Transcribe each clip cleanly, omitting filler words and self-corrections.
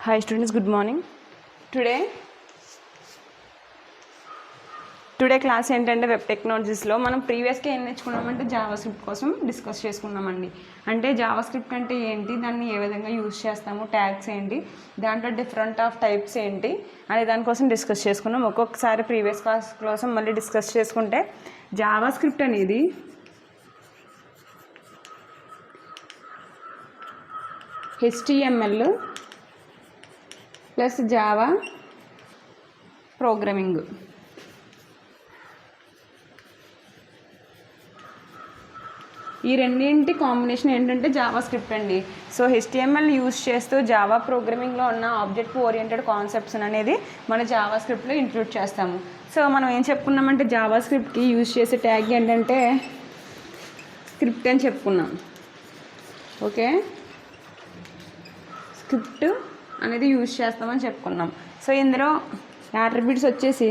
Hi students, good morning. Today class ఏంటంటే web టెక్నాలజీస్లో మనం ప్రీవియస్గా ఏం నేర్చుకున్నామంటే జావా స్క్రిప్ట్ కోసం డిస్కస్ చేసుకున్నామండి. అంటే జావా స్క్రిప్ట్ అంటే ఏంటి, దాన్ని ఏ విధంగా యూజ్ చేస్తాము, ట్యాగ్స్ ఏంటి, దాంట్లో డిఫరెంట్ ఆఫ్ టైప్స్ ఏంటి అనే దానికోసం డిస్కస్ చేసుకున్నాం. ఒక్కొక్కసారి ప్రీవియస్ క్లాస్ కోసం మళ్ళీ డిస్కస్ చేసుకుంటే జావా స్క్రిప్ట్ అనేది HTML ప్లస్ జావా ప్రోగ్రామింగ్, ఈ రెండింటి కాంబినేషన్ ఏంటంటే జావా స్క్రిప్ట్ అండి. సో HTML యూజ్ చేస్తూ జావా ప్రోగ్రామింగ్లో ఉన్న ఆబ్జెక్ట్ ఓరియంటెడ్ కాన్సెప్ట్స్ అనేది మన జావా స్క్రిప్ట్లో ఇంక్లూడ్ చేస్తాము. సో మనం ఏం చెప్పుకున్నామంటే జావా స్క్రిప్ట్కి యూజ్ చేసే ట్యాగ్ ఏంటంటే స్క్రిప్ట్ అని చెప్పుకున్నాం. ఓకే, స్క్రిప్ట్ అనేది యూజ్ చేస్తామని చెప్పుకున్నాం. సో ఇందులో యాట్రిబ్యూట్స్ వచ్చేసి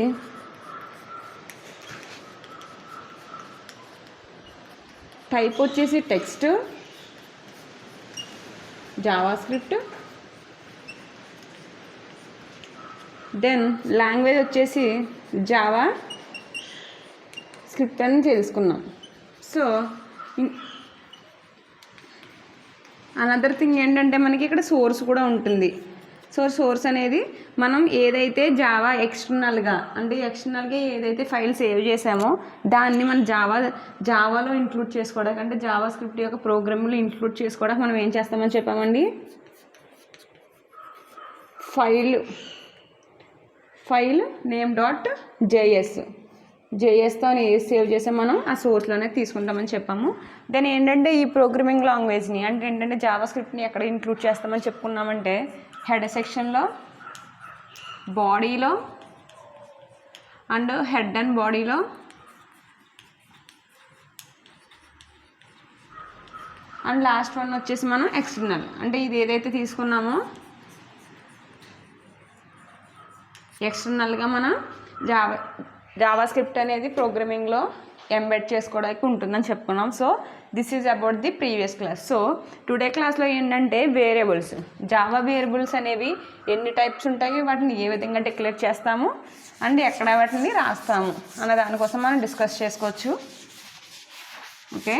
టైప్ వచ్చేసి text, JavaScript, then language వచ్చేసి జావా స్క్రిప్ట్ అని తెలుసుకున్నాం. సో అనదర్ థింగ్ ఏంటంటే మనకి ఇక్కడ సోర్స్ కూడా ఉంటుంది. సో సోర్స్ అనేది మనం ఏదైతే ఎక్స్టర్నల్గా ఏదైతే ఫైల్ సేవ్ చేసామో దాన్ని మన జావాలో ఇంక్లూడ్ చేసుకోవడానికి, అంటే జావా స్క్రిప్ట్ యొక్క ప్రోగ్రామ్లో ఇంక్లూడ్ చేసుకోవడానికి మనం ఏం చేస్తామని చెప్పామండి, ఫైల్ నేమ్ .jsతో ఏది సేవ్ చేసాం మనం ఆ సోర్స్లోనే తీసుకుంటామని చెప్పాము. దెన్ ఏంటంటే ఈ ప్రోగ్రామింగ్ లాంగ్వేజ్ని అంటే ఏంటంటే జావా స్క్రిప్ట్ని ఎక్కడ ఇంక్లూడ్ చేస్తామని చెప్పుకున్నామంటే హెడ్ సెక్షన్లో, బాడీలో అండ్ హెడ్ అండ్ బాడీలో, అండ్ లాస్ట్ వన్ వచ్చేసి మనం ఎక్స్టర్నల్, అంటే ఇది ఏదైతే తీసుకున్నామో ఎక్స్టర్నల్గా మనం జావా స్క్రిప్ట్ అనేది ప్రోగ్రామింగ్లో ఎంబెడ్ చేసుకోవడానికి ఉంటుందని చెప్పుకున్నాం. So this is about the previous class. So today క్లాస్లో ఏంటంటే వేరియబుల్స్, జావా వేరియబుల్స్ అనేవి ఎన్ని టైప్స్ ఉంటాయి, వాటిని ఏ విధంగా డిక్లేర్ చేస్తాము అండ్ ఎక్కడ వాటిని రాస్తాము అన్న దానికోసం మనం డిస్కస్ చేసుకోవచ్చు. Okay,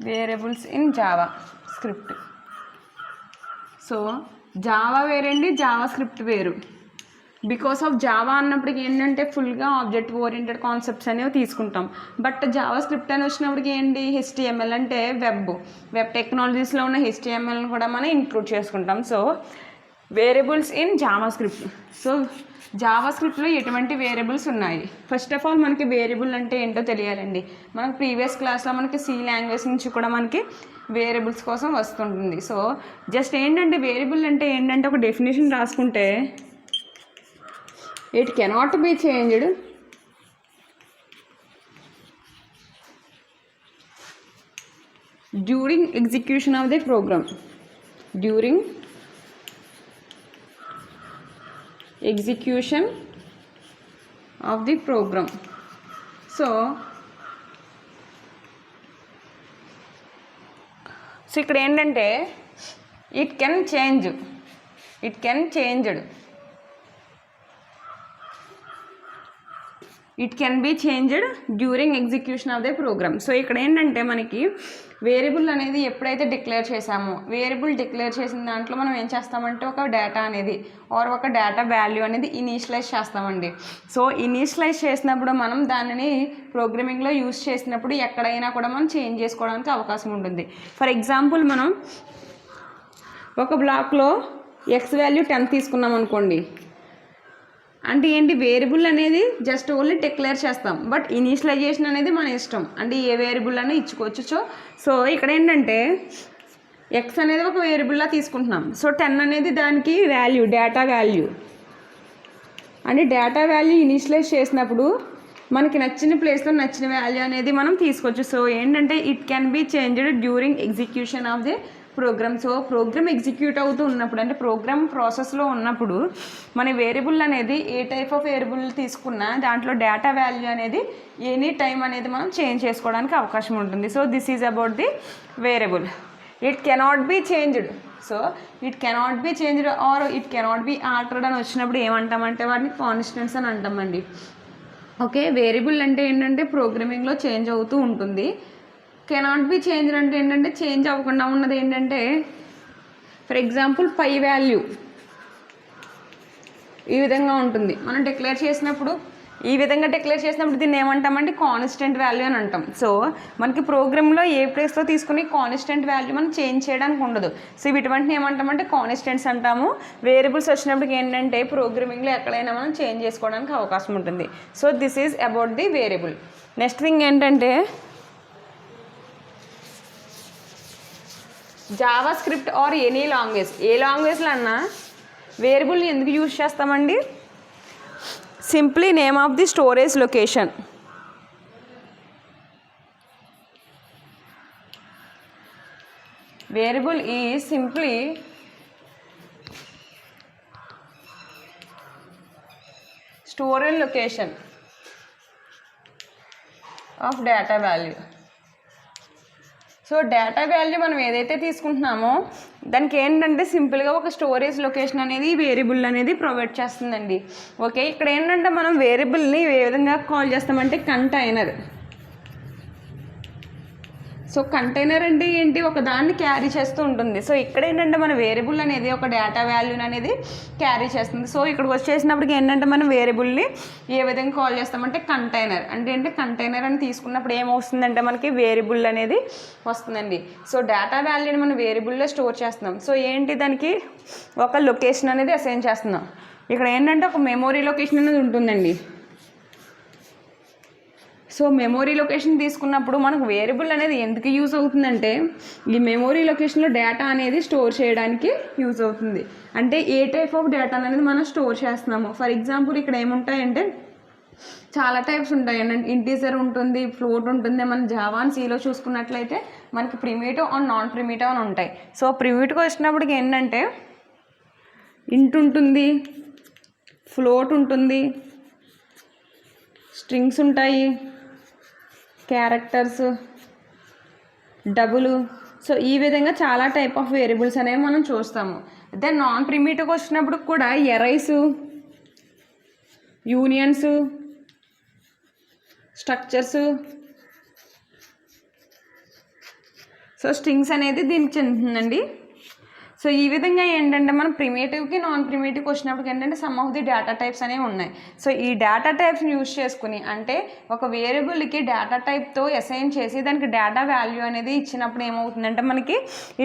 variables in JavaScript. So Java వేరండి, జావా స్క్రిప్ట్ వేరు. బికాస్ ఆఫ్ జావా అన్నప్పటికీ ఏంటంటే ఫుల్గా ఆబ్జెక్ట్ ఓరియంటెడ్ కాన్సెప్ట్స్ అనేవి తీసుకుంటాం. బట్ జావా స్క్రిప్ట్ అని వచ్చినప్పటికీ ఏంటి, HTML అంటే వెబ్ టెక్నాలజీస్లో ఉన్న HTMLని కూడా మనం ఇంక్లూడ్ చేసుకుంటాం. So variables in JavaScript. So జావా స్క్రిప్ట్లో ఎటువంటి వేరియబుల్స్ ఉన్నాయి, ఫస్ట్ ఆఫ్ ఆల్ మనకి వేరియబుల్ అంటే ఏంటో తెలియాలండి. మనకు ప్రీవియస్ క్లాస్లో మనకి C లాంగ్వేజ్ నుంచి కూడా మనకి వేరియబుల్స్ కోసం వస్తుంటుంది. సో జస్ట్ ఏంటంటే వేరియబుల్ అంటే ఏంటంటే ఒక డెఫినేషన్ రాసుకుంటే it cannot be changed during execution of the program, during execution of the program. So ఇక్కడ ఏంటంటే it can be changed during execution of the program. So ఇక్కడ ఏంటంటే మనకి వేరియబుల్ అనేది ఎప్పుడైతే డిక్లేర్ చేసామో, వేరియబుల్ డిక్లేర్ చేసిన దాంట్లో మనం ఏం చేస్తామంటే ఒక డేటా అనేది ఒక డేటా వాల్యూ అనేది ఇనీషియలైజ్ చేస్తామండి. సో ఇనీషియలైజ్ చేసినప్పుడు మనం దానిని ప్రోగ్రామింగ్లో యూజ్ చేసినప్పుడు ఎక్కడైనా కూడా మనం చేంజ్ చేసుకోవడానికి అవకాశం ఉంటుంది. ఫర్ ఎగ్జాంపుల్ మనం ఒక బ్లాక్లో X వాల్యూ 10 తీసుకున్నాం అనుకోండి, అంటే ఏంటి, వేరియబుల్ అనేది జస్ట్ ఓన్లీ డిక్లేర్ చేస్తాం, బట్ ఇనీషియలైజేషన్ అనేది మన ఇష్టం, అంటే ఏ వేరియబుల్ అనేది ఇచ్చుకోవచ్చు. సో ఇక్కడ ఏంటంటే X అనేది ఒక వేరియబుల్లా తీసుకుంటున్నాం. సో 10 అనేది దానికి వాల్యూ, డేటా వాల్యూ, అంటే డేటా వాల్యూ ఇనీషియలైజ్ చేసినప్పుడు మనకి నచ్చిన ప్లేస్లో నచ్చిన వాల్యూ అనేది మనం తీసుకోవచ్చు. సో ఏంటంటే it can be changed during execution of the program. So program execute అవుతూ ఉన్నప్పుడు అంటే ప్రోగ్రామ్ ప్రాసెస్లో ఉన్నప్పుడు మన వేరియబుల్ అనేది ఏ టైప్ ఆఫ్ వేరియబుల్ తీసుకున్నా దాంట్లో డేటా వాల్యూ అనేది ఎనీ టైం అనేది మనం చేంజ్ చేసుకోవడానికి అవకాశం ఉంటుంది. So this is about the variable. It cannot be changed. So it cannot be changed or it cannot be altered అని వచ్చినప్పుడు ఏమంటామంటే వాటిని కాన్స్టెంట్స్ అని అంటామండి. ఓకే, వేరియబుల్ అంటే ఏంటంటే ప్రోగ్రామింగ్లో చేంజ్ అవుతూ ఉంటుంది. కెనాట్ బి చేంజ్డ్ అంటే ఏంటంటే చేంజ్ అవ్వకుండా ఉన్నది ఏంటంటే ఫర్ ఎగ్జాంపుల్ పై వాల్యూ ఈ విధంగా ఉంటుంది. మనం డిక్లేర్ చేసినప్పుడు ఈ విధంగా డిక్లేర్ చేసినప్పుడు దీన్ని ఏమంటామంటే కాన్స్టెంట్ వాల్యూ అని అంటాం. సో మనకి ప్రోగ్రామ్లో ఏ ప్లేస్లో తీసుకుని కాన్స్టెంట్ వాల్యూ మనం చేంజ్ చేయడానికి ఉండదు. సో ఇటువంటిని ఏమంటామంటే కాన్స్టెంట్స్ అంటాము. వేరియబుల్స్ వచ్చినప్పటికి ఏంటంటే ప్రోగ్రామింగ్లో ఎక్కడైనా మనం చేంజ్ చేసుకోవడానికి అవకాశం ఉంటుంది. So this is about the variable. Next thing ఏంటంటే JavaScript or any language, ఏ లాంగ్వేజ్లో అన్నా వేరియబుల్ని ఎందుకు యూజ్ చేస్తామండి? Simply name of the storage location. Variable is simply storage location of data value. So data value మనం ఏదైతే తీసుకుంటున్నామో దానికి ఏంటంటే సింపుల్గా ఒక స్టోరేజ్ లొకేషన్ అనేది వేరియబుల్ అనేది ప్రొవైడ్ చేస్తుందండి. ఓకే, ఇక్కడ ఏంటంటే మనం వేరియబుల్ని ఏ విధంగా కాల్ చేస్తామంటే కంటైనర్. సో కంటైనర్ అంటే ఏంటి? ఒక దాన్ని క్యారీ చేస్తూ ఉంటుంది. సో ఇక్కడ ఏంటంటే మన వేరియబుల్ అనేది ఒక డేటా వాల్యూని అనేది క్యారీ చేస్తుంది. సో ఇక్కడికి వచ్చేసినప్పటికి ఏంటంటే మనం వేరియబుల్ని ఏ విధంగా కాల్ చేస్తామంటే కంటైనర్. అంటే ఏంటి? కంటైనర్ అని తీసుకున్నప్పుడు ఏమవుతుందంటే మనకి వేరియబుల్ అనేది వస్తుందండి. సో డేటా వాల్యూని మనం వేరియబుల్లో స్టోర్ చేస్తున్నాం. సో ఏంటి? దానికి ఒక లొకేషన్ అనేది అసైన్ చేస్తున్నాం. ఇక్కడ ఏంటంటే ఒక మెమొరీ లొకేషన్ అనేది ఉంటుందండి. సో మెమొరీ లొకేషన్ తీసుకున్నప్పుడు మనకు వేరియబుల్ అనేది ఎందుకు యూజ్ అవుతుందంటే ఈ మెమొరీ లొకేషన్లో డేటా అనేది స్టోర్ చేయడానికి యూజ్ అవుతుంది. అంటే ఏ టైప్ ఆఫ్ డేటా అనేది మనం స్టోర్ చేస్తున్నాము. ఫర్ ఎగ్జాంపుల్ ఇక్కడ ఏముంటాయంటే చాలా టైప్స్ ఉంటాయి. ఇంటీజర్ ఉంటుంది, ఫ్లోట్ ఉంటుంది. మన జావా అండ్ సిలో చూసుకున్నట్లయితే మనకి ప్రిమిటివ్ అండ్ నాన్ ప్రిమిటివ్ అని ఉంటాయి. సో ప్రిమిటివ్కి వచ్చినప్పటికి ఏంటంటే ఇంట్ ఉంటుంది, ఫ్లోట్ ఉంటుంది, స్ట్రింగ్స్ ఉంటాయి, క్యారెక్టర్స్, డబుల్. సో ఈ విధంగా చాలా టైప్ ఆఫ్ వేరియబుల్స్ అనేవి మనం చూస్తాము. దెన్ నాన్ ప్రిమిటివ్కి వచ్చినప్పుడు కూడా arise, unions, structures. So strings అనేది దీనికి చెందుతుందండి. సో ఈ విధంగా ఏంటంటే మనం ప్రిమిటివ్కి నాన్ ప్రిమిటివ్కి వచ్చినప్పుడు ఏంటంటే some of the data types అనేవి ఉన్నాయి. సో ఈ డేటా టైప్స్ని యూజ్ చేసుకుని అంటే ఒక వేరియబుల్కి డేటా టైప్తో అసైన్ చేసి దానికి డేటా వాల్యూ అనేది ఇచ్చినప్పుడు ఏమవుతుందంటే మనకి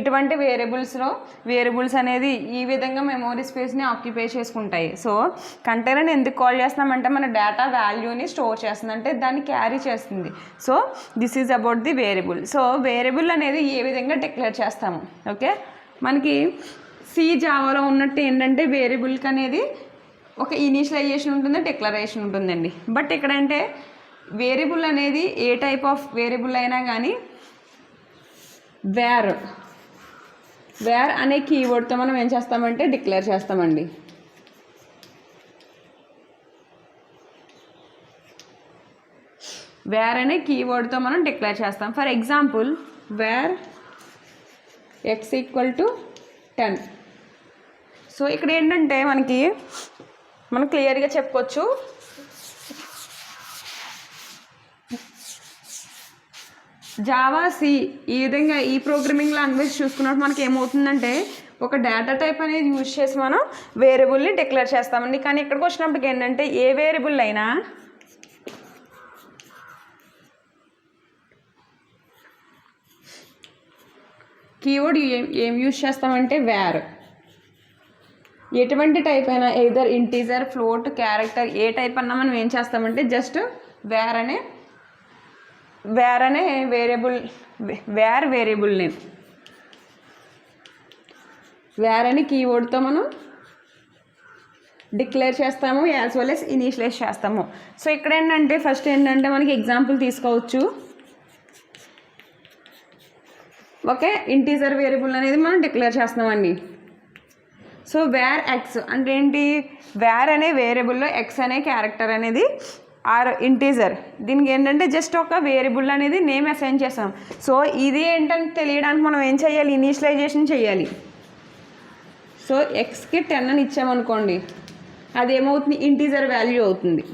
ఇటువంటి వేరియబుల్స్ అనేది ఈ విధంగా మెమొరీ స్పేస్ని ఆక్యుపై చేసుకుంటాయి. సో కంటైనర్ని ఎందుకు కాల్ చేస్తున్నామంటే మన డేటా వాల్యూని స్టోర్ చేస్తుంది, అంటే దాన్ని క్యారీ చేస్తుంది. So this is about the variable. So variable అనేది ఏ విధంగా డిక్లేర్ చేస్తాము. ఓకే, మనకి సి జావాలో ఉన్నట్టు ఏంటంటే వేరియబుల్కి అనేది ఒక ఇనిషియలైజేషన్ ఉంటుంది, డిక్లరేషన్ ఉంటుందండి. బట్ ఇక్కడంటే వేరియబుల్ అనేది ఏ టైప్ ఆఫ్ వేరియబుల్ అయినా కానీ వేర్ అనే కీవర్డ్తో మనం ఏం చేస్తామంటే డిక్లేర్ చేస్తామండి. వేర్ అనే కీవర్డ్తో మనం డిక్లేర్ చేస్తాం. For example wear x = 10. So ఇక్కడ ఏంటంటే మనం క్లియర్గా చెప్పుకోవచ్చు జావా సి ఈ విధంగా ఈ ప్రోగ్రామింగ్ లాంగ్వేజ్ చూసుకున్నప్పుడు మనకి ఏమవుతుందంటే ఒక డేటా టైప్ అనేది యూజ్ చేసి మనం వేరియబుల్ని డిక్లేర్ చేస్తామండి. కానీ ఇక్కడికి వచ్చినప్పటికి ఏంటంటే ఏ వేరియబుల్ అయినా కీవర్డ్ ఏం యూజ్ చేస్తామంటే వేర్. ఎటువంటి టైప్ అయినా ఎయిదర్ ఇంటీజర్, ఫ్లోట్, క్యారెక్టర్ ఏ టైప్ అన్నా మనం ఏం చేస్తామంటే జస్ట్ వేర్ అనే వేరియబుల్ నేమ్ వేర్ అనే కీవర్డ్తో మనం డిక్లేర్ చేస్తాము, యాజ్ వెల్ as ఇనిషియలైజ్ చేస్తాము. సో ఇక్కడ ఏంటంటే ఫస్ట్ ఏంటంటే మనకి ఎగ్జాంపుల్ తీసుకోవచ్చు. ఓకే, ఇంటీజర్ వేరియబుల్ అనేది మనం డిక్లేర్ చేస్తున్నామండి. సో వేర్ ఎక్స్ అంటే ఏంటి, వేర్ అనే వేరియబుల్లో ఎక్స్ అనే క్యారెక్టర్ అనేది ఆర్ ఇంటీజర్, దీనికి ఏంటంటే జస్ట్ ఒక వేరియబుల్ అనేది నేమ్ అసైన్ చేస్తాం. సో ఇది ఏంటని తెలియడానికి మనం ఏం చేయాలి, ఇనీషియలైజేషన్ చేయాలి. సో ఎక్స్కి 10 అని ఇచ్చామనుకోండి, అదేమవుతుంది, ఇంటీజర్ వాల్యూ అవుతుంది.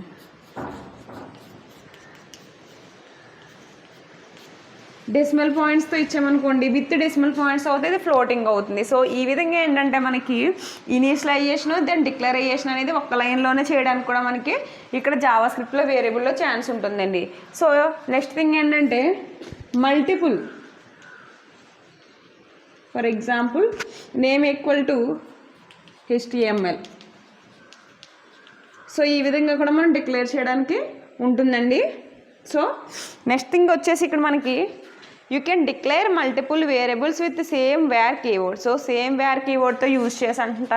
డెసిమల్ పాయింట్స్తో ఇచ్చామనుకోండి, విత్ డెసిమల్ పాయింట్స్ అవుతుంది, ఫ్లోటింగ్ అవుతుంది. సో ఈ విధంగా ఏంటంటే మనకి ఇనీషియలైజేషన్ దెన్ డిక్లరేషన్ అనేది ఒక్క లైన్లోనే చేయడానికి కూడా మనకి ఇక్కడ జావా స్క్రిప్ట్లో వేరియబుల్లో ఛాన్స్ ఉంటుందండి. సో నెక్స్ట్ థింగ్ ఏంటంటే multiple, for example name equal to HTML. So ఈ విధంగా కూడా మనం డిక్లేర్ చేయడానికి ఉంటుందండి. సో నెక్స్ట్ థింగ్ వచ్చేసి ఇక్కడ మనకి you can declare multiple variables with same var keyword. So same var కీవర్డ్తో యూజ్ చేసి అంట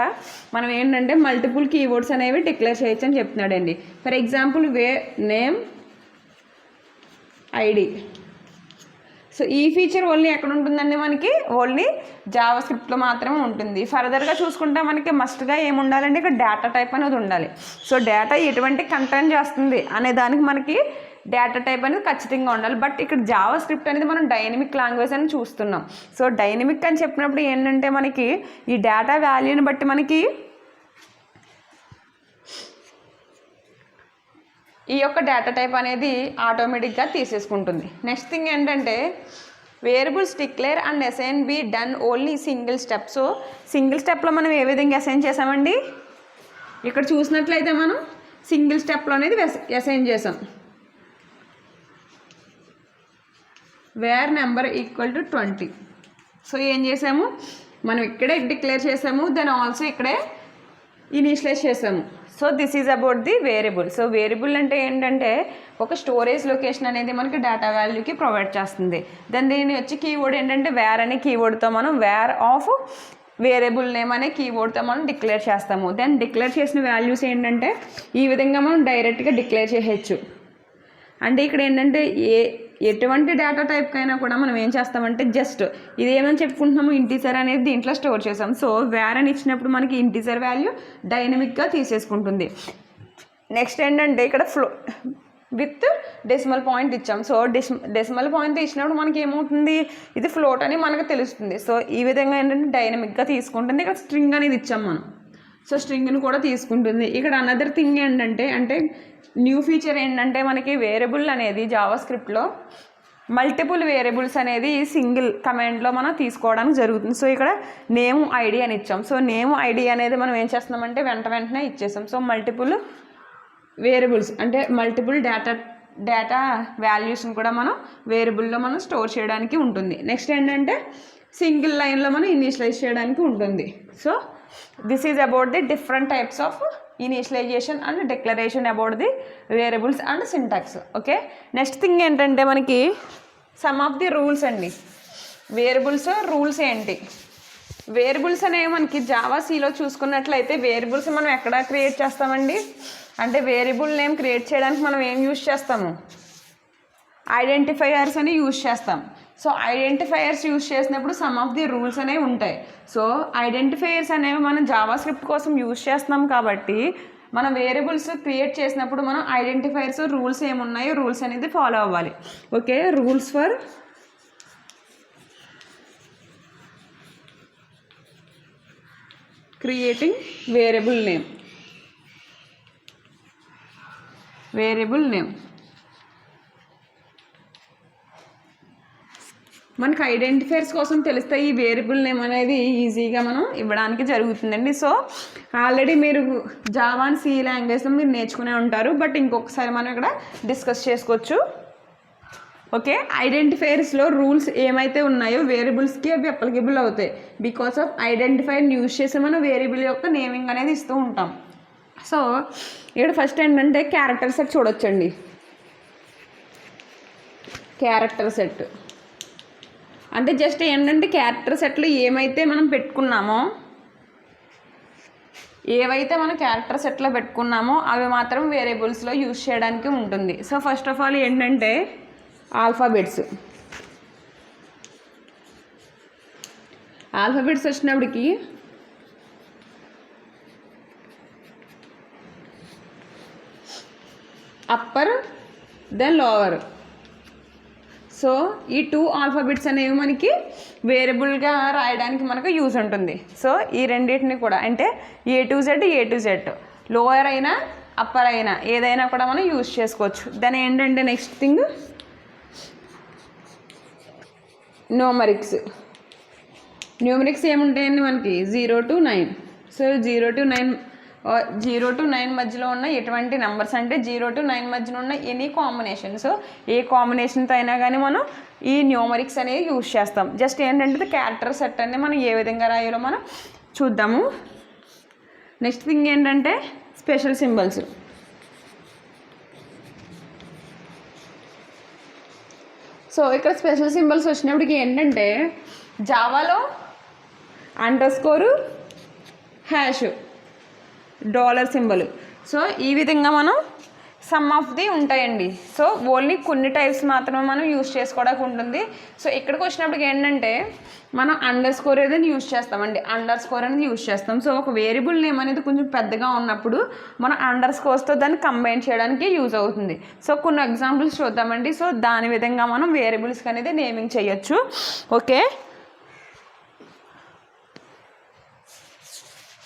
మనం ఏంటంటే మల్టిపుల్ కీవర్డ్స్ అనేవి డిక్లేర్ చేయొచ్చు అని చెప్తున్నాడండి. For example name ID. So ఈ ఫీచర్ ఓన్లీ ఎక్కడ ఉంటుందండి, మనకి ఓన్లీ జావా స్క్రిప్ట్లో మాత్రమే ఉంటుంది. ఫర్దర్గా చూసుకుంటే మనకి మస్ట్గా ఏమి ఉండాలంటే ఇక్కడ డేటా టైప్ అనేది ఉండాలి. సో డేటా ఎటువంటి కంటెంట్ చేస్తుంది అనే దానికి మనకి డేటా టైప్ అనేది ఖచ్చితంగా ఉండాలి. బట్ ఇక్కడ జావా స్క్రిప్ట్ అనేది మనం డైనమిక్ లాంగ్వేజ్ అని చూస్తున్నాం. సో డైనమిక్ అని చెప్పినప్పుడు ఏంటంటే మనకి ఈ డేటా వాల్యూని బట్టి మనకి ఈ యొక్క డేటా టైప్ అనేది ఆటోమేటిక్గా తీసేసుకుంటుంది. నెక్స్ట్ థింగ్ ఏంటంటే variables declare and assign be done only single step. So single స్టెప్లో మనం ఏ విధంగా అసైన్ చేసామండి, ఇక్కడ చూసినట్లయితే మనం సింగిల్ స్టెప్లో అనేది అసైన్ చేసాం. Var number equal to 20. So ఏం చేసాము, మనం ఇక్కడే డిక్లేర్ చేసాము, దెన్ ఆల్సో ఇక్కడే ఇనీషియలైజ్ చేసాము. So this is about the variable. So variable అంటే ఏంటంటే ఒక స్టోరేజ్ లొకేషన్ అనేది మనకి డేటా వాల్యూకి ప్రొవైడ్ చేస్తుంది. దెన్ దీని వచ్చి కీవర్డ్ ఏంటంటే వేర్ అనే కీవర్డ్తో మనం వేర్ ఆఫ్ వేరియబుల్ నేమ్ అనే కీవర్డ్తో మనం డిక్లేర్ చేస్తాము. దెన్ డిక్లేర్ చేసిన వాల్యూస్ ఏంటంటే ఈ విధంగా మనం డైరెక్ట్గా డిక్లేర్ చేయొచ్చు. అంటే ఇక్కడ ఏంటంటే ఎటువంటి డేటా టైప్కైనా కూడా మనం ఏం చేస్తామంటే జస్ట్ ఇదేమని చెప్పుకుంటున్నాము, ఇంటీజర్ అనేది దీంట్లో స్టోర్ చేసాం. సో వేర్ అని ఇచ్చినప్పుడు మనకి ఇంటీజర్ వాల్యూ డైనమిక్గా తీసేసుకుంటుంది. నెక్స్ట్ ఏంటంటే ఇక్కడ విత్ డెసిమల్ పాయింట్ ఇచ్చాం. సో డెసిమల్ పాయింట్ ఇచ్చినప్పుడు మనకి ఏమవుతుంది, ఇది ఫ్లోట్ అని మనకు తెలుస్తుంది. సో ఈ విధంగా ఏంటంటే డైనమిక్గా తీసుకుంటుంది. ఇక్కడ స్ట్రింగ్ అనేది ఇచ్చాం మనం. సో స్ట్రింగ్ని కూడా తీసుకుంటుంది. ఇక్కడ అనదర్ థింగ్ ఏంటంటే న్యూ ఫీచర్ ఏంటంటే మనకి వేరియబుల్ అనేది జావా స్క్రిప్ట్లో మల్టిపుల్ వేరియబుల్స్ అనేది సింగిల్ కమాండ్లో మనం తీసుకోవడానికి జరుగుతుంది. సో ఇక్కడ నేమ్ ఐడి అని ఇచ్చాం. సో నేమ్ ఐడి అనేది మనం ఏం చేస్తున్నామంటే వెంటనే ఇచ్చేసాం. సో మల్టిపుల్ వేరియబుల్స్ అంటే మల్టిపుల్ డేటా వాల్యూస్ని కూడా మనం వేరియబుల్లో మనం స్టోర్ చేయడానికి ఉంటుంది. నెక్స్ట్ ఏంటంటే సింగిల్ లైన్లో మనం ఇనీషియలైజ్ చేయడానికి ఉంటుంది. So this is about the different types of initialisation and declaration about the variables and syntax. Okay, next thing ఏంటంటే మనకి సమ్ ఆఫ్ ది రూల్స్ అండి. వేరియబుల్స్ రూల్స్ ఏంటి, వేరియబుల్స్ అనేవి మనకి జావా సీలో చూసుకున్నట్లయితే వేరియబుల్స్ మనం ఎక్కడ క్రియేట్ చేస్తామండి అంటే వేరియబుల్ నేమ్ క్రియేట్ చేయడానికి మనం ఏం యూజ్ చేస్తాము, ఐడెంటిఫైయర్స్ అని యూజ్ చేస్తాం. సో ఐడెంటిఫైయర్స్ యూజ్ చేసినప్పుడు సమ్ ఆఫ్ ది రూల్స్ అనేవి ఉంటాయి. సో ఐడెంటిఫైయర్స్ అనేవి మనం జావా స్క్రిప్ట్ కోసం యూజ్ చేస్తున్నాం కాబట్టి మనం వేరియబుల్స్ క్రియేట్ చేసినప్పుడు మనం ఐడెంటిఫైయర్స్ రూల్స్ ఏమున్నాయో రూల్స్ అనేది ఫాలో అవ్వాలి. Okay, rules for creating variable name మనకు ఐడెంటిఫైర్స్ కోసం తెలిస్తే ఈ వేరియబుల్ నేమ్ అనేది ఈజీగా మనం ఇవ్వడానికి జరుగుతుందండి. సో ఆల్రెడీ మీరు జావా అండ్ సి లాంగ్వేజ్లో మీరు నేర్చుకునే ఉంటారు, బట్ ఇంకొకసారి మనం ఇక్కడ డిస్కస్ చేసుకోవచ్చు. ఓకే, ఐడెంటిఫైర్స్లో రూల్స్ ఏమైతే ఉన్నాయో వేరియబుల్స్కి అవి అప్లికబుల్ అవుతాయి. బికాస్ ఆఫ్ ఐడెంటిఫైర్ని యూజ్ చేసి మనం వేరియబుల్ యొక్క నేమింగ్ అనేది ఇస్తూ ఉంటాం. సో ఇక్కడ ఫస్ట్ ఏంటంటే క్యారెక్టర్ సెట్ చూడొచ్చండి. క్యారెక్టర్ సెట్ అంటే జస్ట్ ఏంటంటే క్యారెక్టర్ సెట్లు ఏవైతే మనం క్యారెక్టర్ సెట్లో పెట్టుకున్నామో అవి మాత్రం వేరియబుల్స్లో యూజ్ చేయడానికి ఉంటుంది. సో ఫస్ట్ ఆఫ్ ఆల్ ఏంటంటే ఆల్ఫాబెట్స్. ఆల్ఫాబెట్స్ వచ్చినప్పటికి అప్పర్ దెన్ లోవర్. సో ఈ 2 ఆల్ఫాబెట్స్ అనేవి మనకి వేరియబుల్గా రాయడానికి మనకు యూజ్ ఉంటుంది. సో ఈ రెండింటిని కూడా అంటే A to Z లోయర్ అయినా అప్పర్ అయినా ఏదైనా కూడా మనం యూజ్ చేసుకోవచ్చు. దాని ఏంటంటే నెక్స్ట్ థింగ్ న్యూమరిక్స్ ఏముంటాయండి మనకి 0 to 9. సో 0 to 9 మధ్యలో ఉన్న ఎటువంటి నెంబర్స్ అంటే 0 to 9 మధ్యలో ఉన్న ఎనీ కాంబినేషన్. సో ఏ కాంబినేషన్తో అయినా కానీ మనం ఈ న్యూమరిక్స్ అనేది యూజ్ చేస్తాం. జస్ట్ ఏంటంటే క్యారెక్టర్ సెట్ అనేది మనం ఏ విధంగా రాయాలో మనం చూద్దాము. నెక్స్ట్ థింగ్ ఏంటంటే స్పెషల్ సింబల్స్. సో ఇక్కడ స్పెషల్ సింబల్స్ వచ్చినప్పటికి ఏంటంటే జావాలో అండర్స్కోరు హ్యాష్ డాలర్ సింబల్. సో ఈ విధంగా మనం సమ్ ఆఫ్ ది ఉంటాయండి. సో ఓన్లీ కొన్ని టైప్స్ మాత్రమే మనం యూజ్ చేసుకోవడానికి ఉంటుంది. సో ఇక్కడికి వచ్చినప్పటికి ఏంటంటే మనం అండర్ స్కోర్ అనేది యూజ్ చేస్తామండి. అండర్ స్కోర్ అనేది యూజ్ చేస్తాం. సో ఒక వేరియబుల్ నేమ్ అనేది కొంచెం పెద్దగా ఉన్నప్పుడు మనం అండర్ స్కోర్స్తో దాన్ని కంబైన్ చేయడానికి యూజ్ అవుతుంది. సో కొన్ని ఎగ్జాంపుల్స్ చూద్దామండి. సో దాని విధంగా మనం వేరియబుల్స్కి అనేది నేమింగ్ చేయొచ్చు. Okay,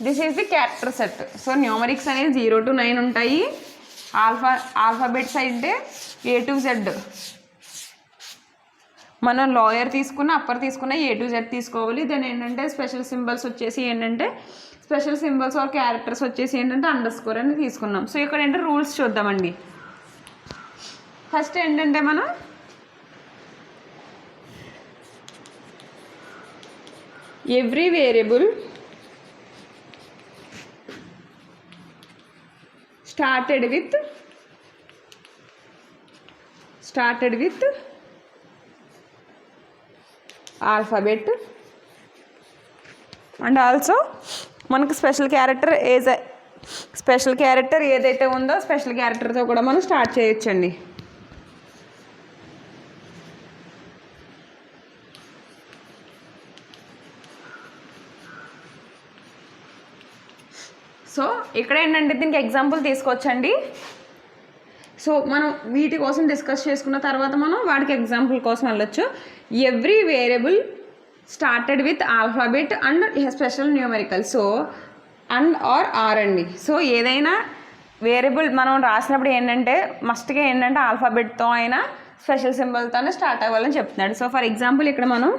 this is the character set. So numerics అనేది 0 to 9 ఉంటాయి. ఆల్ఫాబెట్స్ అయితే A to Z. మనం లోయర్ తీసుకున్న అప్పర్ తీసుకున్న A to Z తీసుకోవాలి. దెన్ ఏంటంటే స్పెషల్ సింబల్స్ వచ్చేసి ఏంటంటే స్పెషల్ సింబల్స్ ఆర్ క్యారెక్టర్స్ వచ్చేసి ఏంటంటే అండర్ స్కోర్ అని తీసుకున్నాం. సో ఇక్కడ ఏంటంటే రూల్స్ చూద్దామండి. ఫస్ట్ ఏంటంటే మనం every variable started with alphabet and also మనకు స్పెషల్ క్యారెక్టర్ ఏదైతే ఉందో స్పెషల్ క్యారెక్టర్తో కూడా మనం స్టార్ట్ చేయొచ్చండి. సో ఇక్కడ ఏంటంటే దీనికి ఎగ్జాంపుల్ తీసుకోవచ్చండి. సో మనం వీటి కోసం డిస్కస్ చేసుకున్న తర్వాత మనం వాటికి ఎగ్జాంపుల్ కోసం వెళ్ళొచ్చు. Every variable started with alphabet and special numerical. So and are are అండి. సో ఏదైనా వేరియబుల్ మనం రాసినప్పుడు ఏంటంటే మస్ట్గా ఏంటంటే ఆల్ఫాబెట్తో అయినా స్పెషల్ సింబల్తోనే స్టార్ట్ అవ్వాలని చెప్తున్నాడు. సో ఫర్ ఎగ్జాంపుల్ ఇక్కడ మనం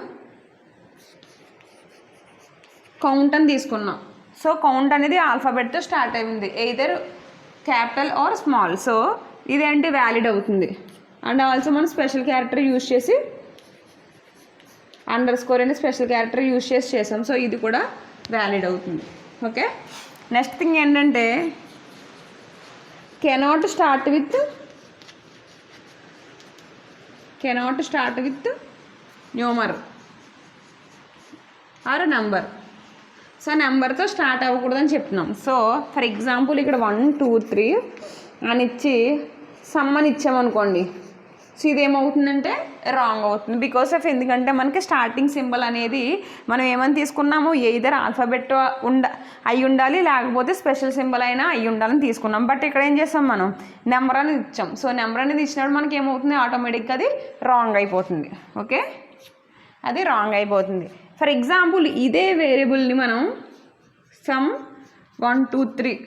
కౌంట్ అని తీసుకున్నాం. సో కౌంట్ అనేది ఆల్ఫాబెట్తో స్టార్ట్ అయింది, either capital or small. So ఇదేంటి వ్యాలిడ్ అవుతుంది. అండ్ ఆల్సో మనం స్పెషల్ క్యారెక్టర్ యూజ్ చేసి అండర్ స్కోర్ అనే స్పెషల్ క్యారెక్టర్ యూజ్ చేసాం. సో ఇది కూడా వ్యాలిడ్ అవుతుంది. ఓకే, నెక్స్ట్ థింగ్ ఏంటంటే cannot start with numeral or number. So నెంబర్తో స్టార్ట్ అవ్వకూడదని చెప్తున్నాం. సో ఫర్ ఎగ్జాంపుల్ ఇక్కడ 1 2 3 అని ఇచ్చి సమ్ అని ఇచ్చామనుకోండి. సో ఇదేమవుతుందంటే రాంగ్ అవుతుంది. బికాస్ ఆఫ్ ఎందుకంటే మనకి స్టార్టింగ్ సింబల్ అనేది మనం ఏమని తీసుకున్నాము, ఎయిదర్ ఆల్ఫాబెట్ అయి ఉండాలి లేకపోతే స్పెషల్ సింబల్ అయినా అయి ఉండాలని తీసుకున్నాం. బట్ ఇక్కడ ఏం చేస్తాం, మనం నెంబర్ అనేది ఇచ్చాం. సో నెంబర్ అనేది ఇచ్చినప్పుడు మనకి ఏమవుతుంది, ఆటోమేటిక్గా అది రాంగ్ అయిపోతుంది. ఓకే, అది రాంగ్ అయిపోతుంది. ఫర్ ఎగ్జాంపుల్ ఇదే వేరియబుల్ని మనం సమ్ 1 2 3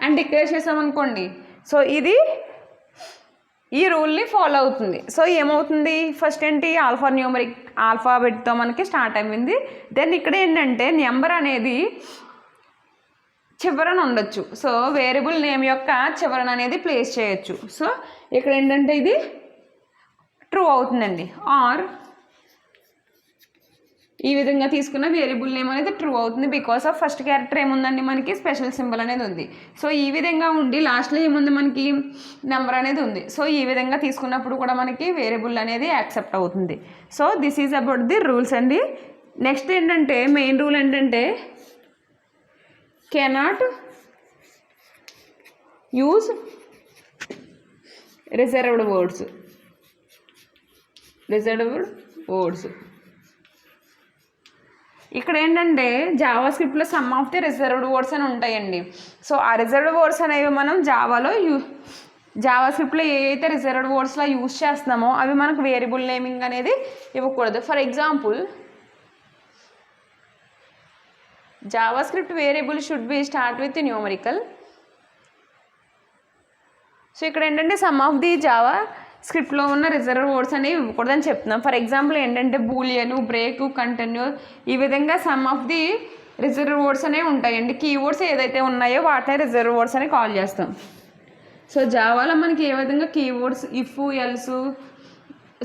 అని డిక్లేర్ చేసామనుకోండి. సో ఇది ఈ రూల్ని ఫాలో అవుతుంది. సో ఏమవుతుంది, ఫస్ట్ ఏంటి ఆల్ఫాబెట్తో మనకి స్టార్ట్ అయింది. దెన్ ఇక్కడ ఏంటంటే నెంబర్ అనేది చివరన ఉండొచ్చు. సో వేరియబుల్ నేమ్ యొక్క చివరన అనేది ప్లేస్ చేయొచ్చు. సో ఇక్కడ ఏంటంటే ఇది ట్రూ అవుతుందండి. ఆర్ ఈ విధంగా తీసుకున్న వేరియబుల్ నేమ్ అనేది ట్రూ అవుతుంది. బికాస్ ఆఫ్ ఫస్ట్ క్యారెక్టర్ ఏముందండి, మనకి స్పెషల్ సింబల్ అనేది ఉంది. సో ఈ విధంగా ఉండి లాస్ట్లో ఏముంది, మనకి నెంబర్ అనేది ఉంది. సో ఈ విధంగా తీసుకున్నప్పుడు కూడా మనకి వేరియబుల్ అనేది యాక్సెప్ట్ అవుతుంది. So this is about the rules అండి. నెక్స్ట్ ఏంటంటే మెయిన్ రూల్ ఏంటంటే కెనాట్ యూజ్ రిజర్వ్డ్ వర్డ్స్. ఇక్కడ ఏంటంటే జావా స్క్రిప్ట్లో some of the reserved words అని ఉంటాయండి. సో ఆ రిజర్వ్డ్ వర్డ్స్ అనేవి మనం జావా స్క్రిప్ట్లో ఏవైతే రిజర్వ్డ్ వర్డ్స్లో యూజ్ చేస్తున్నామో అవి మనకు వేరియబుల్ నేమింగ్ అనేది ఇవ్వకూడదు. For example Java script variable should be start with numerical. So ఇక్కడ ఏంటంటే సమ్ ఆఫ్ ది జావా స్క్రిప్ట్లో ఉన్న రిజర్వ్ వర్డ్స్ అనేవి ఇవ్వకూడదని చెప్తున్నాం. ఫర్ ఎగ్జాంపుల్ ఏంటంటే బూలియన్, బ్రేక్, కంటిన్యూ ఈ విధంగా some of the reserve words అనేవి ఉంటాయండి. కీవర్డ్స్ ఏదైతే ఉన్నాయో వాటిని రిజర్వ్ వర్డ్స్ అని కాల్ చేస్తాం. సో జావాలో మనకి ఏ విధంగా keywords if, else,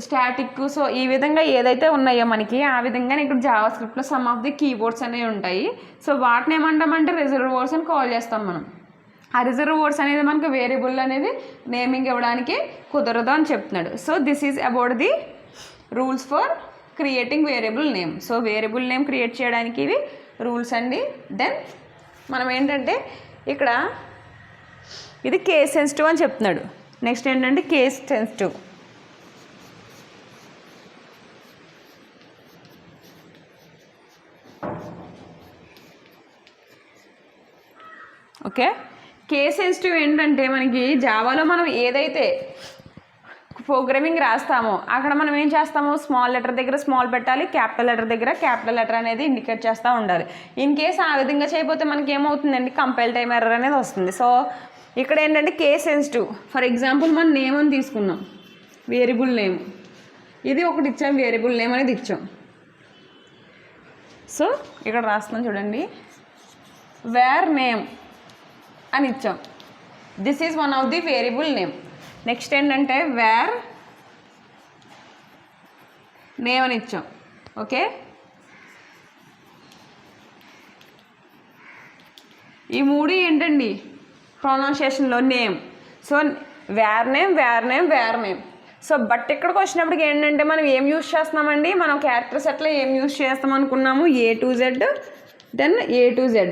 static, so ఈ విధంగా ఏదైతే ఉన్నాయో మనకి ఆ విధంగా ఇక్కడ జావా స్క్రిప్ట్లో సమ్ ఆఫ్ ది కీవర్డ్స్ అనేవి ఉంటాయి. సో వాటిని ఏమంటామంటే రిజర్వ్ వర్డ్స్ అని కాల్ చేస్తాం మనం. ఆ రిజర్వ్ వర్డ్స్ అనేది మనకు వేరియబుల్ అనేది నేమింగ్ ఇవ్వడానికి కుదరదు అని చెప్తున్నాడు. So this is about the rules for creating variable name. So variable name create చేయడానికి ఇవి రూల్స్ అండి. దెన్ మనం ఏంటంటే ఇక్కడ ఇది కేస్ సెన్సిటివ్ అని చెప్తున్నాడు. నెక్స్ట్ ఏంటంటే case sensitive. Okay, case sensitive ఏంటంటే మనకి జావాలో మనం ఏదైతే ప్రోగ్రామింగ్ రాస్తామో అక్కడ మనం ఏం చేస్తామో స్మాల్ లెటర్ దగ్గర స్మాల్ పెట్టాలి, క్యాపిటల్ లెటర్ దగ్గర క్యాపిటల్ లెటర్ అనేది ఇండికేట్ చేస్తూ ఉండాలి. ఇన్ కేస్ ఆ విధంగా చేయకపోతే మనకి ఏమవుతుందండి, కంపైల్ టైమ్ ఎర్రర్ అనేది వస్తుంది. సో ఇక్కడ ఏంటంటే కేస్ సెన్సిటివ్. ఫర్ ఎగ్జాంపుల్ మనం నేమ్ అని తీసుకున్నాం, వేరియబుల్ నేమ్ ఇది ఒకటి ఇచ్చాం, వేరియబుల్ నేమ్ అనేది ఇచ్చాం. సో ఇక్కడ రాస్తున్నాం చూడండి, వేర్ నేమ్ అని ఇచ్చాం. This is one of the variable name. Next ఏంటంటే వేర్ నేమ్ అని ఇచ్చాం. ఓకే, ఈ మూడు ఏంటండి ప్రొనౌన్సియేషన్లో name. So var name, var name, var name. So but ఇక్కడికి వచ్చినప్పటికి ఏంటంటే మనం ఏం యూజ్ చేస్తున్నామండి, మనం క్యారెక్టర్స్ ఎట్లా ఏం యూజ్ చేస్తాం అనుకున్నాము, A to Z, then A to Z.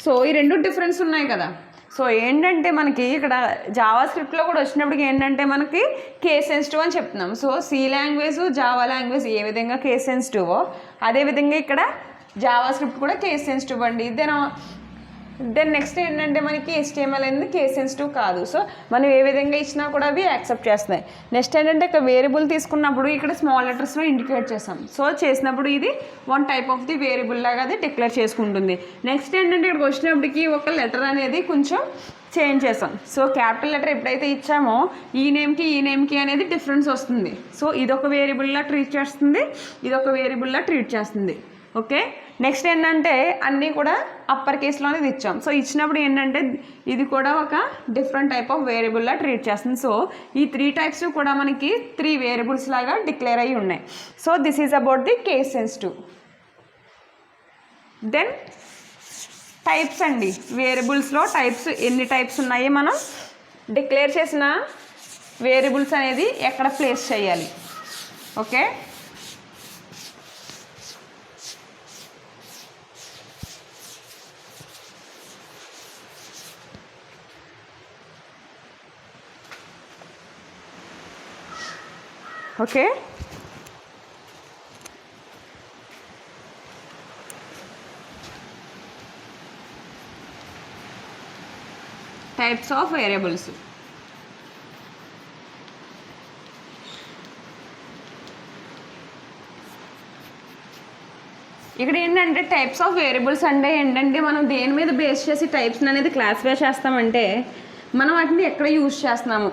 So ఈ రెండు డిఫరెన్స్ ఉన్నాయి కదా. సో ఏంటంటే మనకి ఇక్కడ జావా స్క్రిప్ట్లో కూడా వచ్చినప్పటికి ఏంటంటే మనకి కేస్ సెన్సిటివ్ అని చెప్తున్నాం. So C language, Java language ఏ విధంగా కేస్ సెన్సిటివో అదేవిధంగా ఇక్కడ జావా స్క్రిప్ట్ కూడా కేస్ సెన్సిటివ్ అండి. దెన్ నెక్స్ట్ ఏంటంటే మనకి HTML అనేది కేస్ సెన్సిటివ్ కాదు. సో మనం ఏ విధంగా ఇచ్చినా కూడా అవి యాక్సెప్ట్ చేస్తున్నాయి. నెక్స్ట్ ఏంటంటే ఇక్కడ వేరియబుల్ తీసుకున్నప్పుడు ఇక్కడ స్మాల్ లెటర్స్లో ఇండికేట్ చేస్తాం. సో చేసినప్పుడు ఇది one type of the variable లాగా అది డిక్లేర్ చేసుకుంటుంది. నెక్స్ట్ ఏంటంటే ఇక్కడికి వచ్చినప్పటికి ఒక లెటర్ అనేది కొంచెం చేంజ్ చేస్తాం. సో క్యాపిటల్ లెటర్ ఎప్పుడైతే ఇచ్చామో ఈ నేమ్కి అనేది డిఫరెన్స్ వస్తుంది. సో ఇదొక వేరియబుల్లా ట్రీట్ చేస్తుంది, ఇదొక వేరియబుల్లా ట్రీట్ చేస్తుంది. ఓకే, నెక్స్ట్ ఏంటంటే అన్నీ కూడా అప్పర్ కేసులోనే ఇచ్చాం. సో ఇచ్చినప్పుడు ఏంటంటే ఇది కూడా ఒక డిఫరెంట్ టైప్ ఆఫ్ వేరియబుల్లా ట్రీట్ చేస్తుంది. సో ఈ 3 టైప్స్ కూడా మనకి 3 వేరియబుల్స్ లాగా డిక్లేర్ అయ్యి ఉన్నాయి. So this is about the case sensitive. Then types అండి, వేరియబుల్స్లో టైప్స్ ఎన్ని టైప్స్ ఉన్నాయి, మనం డిక్లేర్ చేసిన వేరియబుల్స్ అనేది ఎక్కడ ప్లేస్ చేయాలి. Okay, okay, types of variables. ఇక్కడ ఏంటంటే టైప్స్ ఆఫ్ వేరియబుల్స్ అంటే ఏంటంటే మనం దేని మీద బేస్ చేసి టైప్స్ అనేది క్లాసిఫై చేస్తామంటే మనం వాటిని ఎక్కడ యూజ్ చేస్తున్నాము,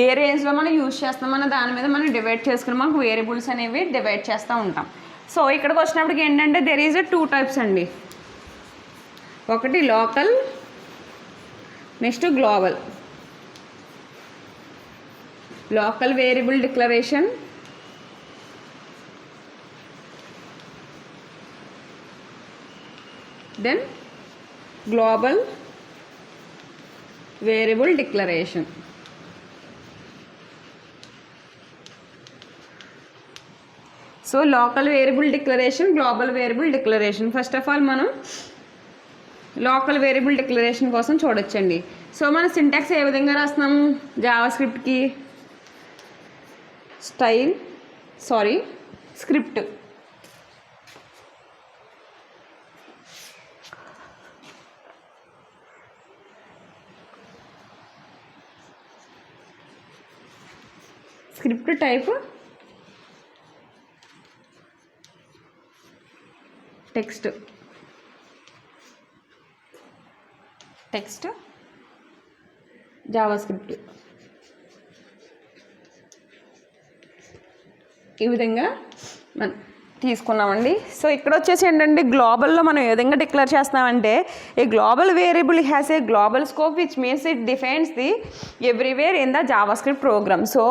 ఏ రేంజ్లో మనం యూజ్ చేస్తామన్న దాని మీద మనం డివైడ్ చేసుకుని మనకు వేరియబుల్స్ అనేవి డివైడ్ చేస్తూ ఉంటాం. సో ఇక్కడికి వచ్చినప్పటికి ఏంటంటే దెర్ ఈజ్ 2 టైప్స్ అండి. ఒకటి local, next global. Local variable declaration, then global variable declaration. So local variable declaration, global variable declaration. First of all మనం లోకల్ వేరియబుల్ డిక్లరేషన్ కోసం చూడొచ్చండి. సో మన సింటాక్స్ ఏ విధంగా రాస్తున్నాము, జావా స్క్రిప్ట్కి script script type text JavaScript ఈ విధంగా మనం తీసుకున్నామండి. సో ఇక్కడ వచ్చేసి ఏంటంటే గ్లోబల్లో మనం ఏ విధంగా డిక్లేర్ చేస్తామంటే a global variable has a global scope which means it defines the everywhere in the JavaScript program. So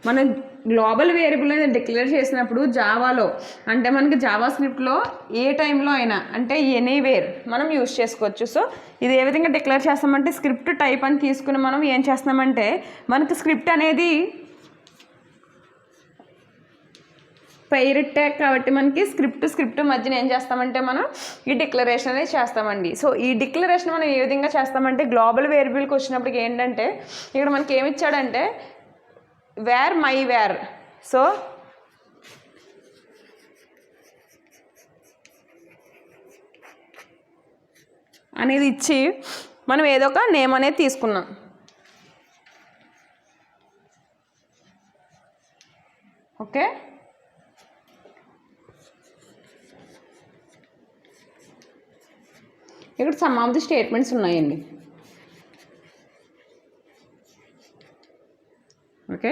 మనం గ్లోబల్ వేరియబుల్ అనేది డిక్లేర్ చేసినప్పుడు జావాలో అంటే మనకి జావాస్క్రిప్ట్లో ఏ టైంలో అయినా అంటే ఎనీవేర్ మనం యూజ్ చేసుకోవచ్చు. సో ఇది ఏ విధంగా డిక్లేర్ చేస్తామంటే స్క్రిప్ట్ టైప్ అని తీసుకుని మనం ఏం చేస్తామంటే మనకి స్క్రిప్ట్ అనేది పైరెట్ ట్యాగ్ కాబట్టి మనకి స్క్రిప్ట్ మధ్యన ఏం చేస్తామంటే మనం ఈ డిక్లరేషన్ అనేది చేస్తామండి. సో ఈ డిక్లరేషన్ మనం ఏ విధంగా చేస్తామంటే గ్లోబల్ వేరియబుల్కి వచ్చినప్పటికి ఏంటంటే ఇక్కడ మనకి ఏమి ఇచ్చాడంటే వేర్ మై వేర్. సో అనేది ఇచ్చి మనం ఏదో ఒక నేమ్ అనేది తీసుకున్నాం. ఓకే, ఇక్కడ సమ్ ఆఫ్ ది స్టేట్మెంట్స్ ఉన్నాయండి. ఓకే,